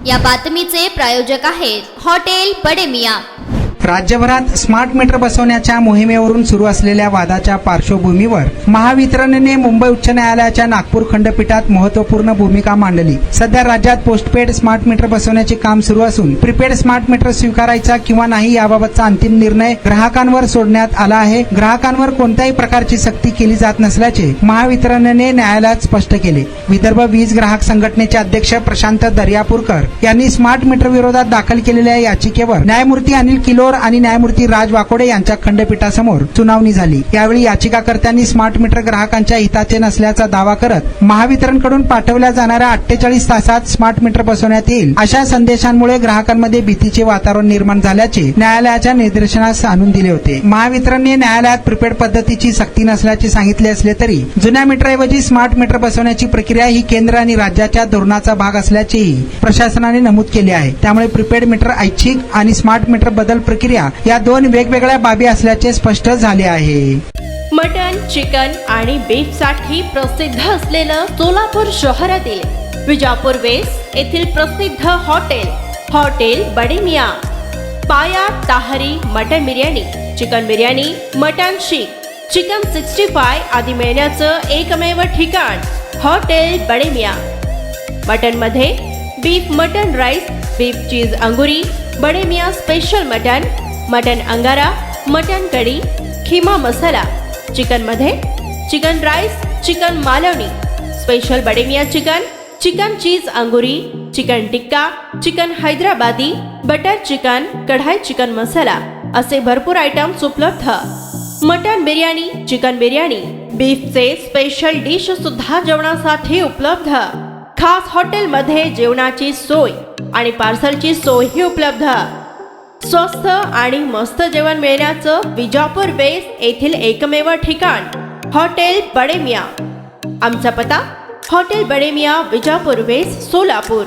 या बातमीचे प्रायोजक आहेत हॉटेल बडे मियां। राज्यभरात स्मार्ट मीटर बसवण्याच्या मोहिमेवरून सुरू असलेल्या वादाच्या पार्श्वभूमीवर महावितरणने मुंबई उच्च न्यायालयाच्या नागपूर खंडपीठात महत्त्वपूर्ण भूमिका मांडली। सध्या राज्यात पोस्टपेड स्मार्ट मीटर बसवण्याचे काम सुरू असून प्रीपेड स्मार्ट मीटर स्वीकारायचा किंवा नाही याबाबतचा अंतिम निर्णय ग्राहकांवर सोडण्यात आला आहे। ग्राहकांवर कोणत्याही प्रकारची सक्ती केली जात नसल्याचे महावितरणने न्यायालयात स्पष्ट केले। विदर्भ वीज ग्राहक संघटनेचे अध्यक्ष प्रशांत दर्यापूरकर यांनी स्मार्ट मीटर विरोधात दाखल केलेल्या याचिकेवर न्यायमूर्ती अनिल किलोर आणि न्यायमूर्ती राज वाकोडे यांच्या खंडपीठासमोर सुनावणी झाली। यावेळी याचिकाकर्त्यांनी स्मार्ट मीटर ग्राहकांच्या हिताचे नसल्याचा दावा करत महावितरणकडून पाठवल्या जाणाऱ्या 48 तासात स्मार्ट मीटर बसवण्यात येईल अशा संदेशांमुळे ग्राहकांमध्ये भीतीचे वातावरण निर्माण झाल्याचे न्यायालयाच्या निदर्शनास आणून दिले होते। महावितरणने न्यायालयात प्रीपेड पद्धतीची सक्ती नसल्याचे सांगितले असले तरी जुन्या मीटरऐवजी स्मार्ट मीटर बसवण्याची प्रक्रिया ही केंद्र आणि राज्याच्या धोरणाचा भाग असल्याचेही प्रशासनाने नमूद केले आहे। त्यामुळे प्रीपेड मीटर ऐच्छिक आणि स्मार्ट मीटर बदल प्रक्रिया या दोन वेगवेगळ्या बाबी असल्याचे स्पष्ट झाले आहे। मटन, चिकन आणि बीफ साठी प्रसिद्ध असलेलं सोलापूर शहरातील विजापूर वेस्ट येथील प्रसिद्ध hotel Bade Miyan. Paya tahari mutton biryani, chicken biryani, mutton seekh, chicken 65 आदी मिळण्याचं एकमेव ठिकाण हॉटेल बडे मियां। मटन मध्ये beef mutton rice, beef cheese angoori, Bade Miyan special mutton angara, mutton kadhi, keema masala. Chicken मध्ये chicken rice, chicken Malvani, special Bade Miyan chicken cheese angoori, chicken tikka, chicken Hyderabadi, butter chicken, kadai chicken masala असे भरपूर आयटम्स उपलब्ध। मटन बिर्याणी, चिकन बिर्याणी, बीफचे स्पेशल डिश सुद्धा जेवणासाठी उपलब्ध। खास हॉटेलमध्ये जेवणाची सोय आणि पार्सलची सोयही उपलब्ध। स्वस्त आणि मस्त जेवण मिळण्याचं विजापूर वेस्ट येथील एकमेव ठिकाण हॉटेल बडे मियां। आमचा पत्ता हॉटेल बडे मियां, विजापूर वेस्ट, सोलापूर।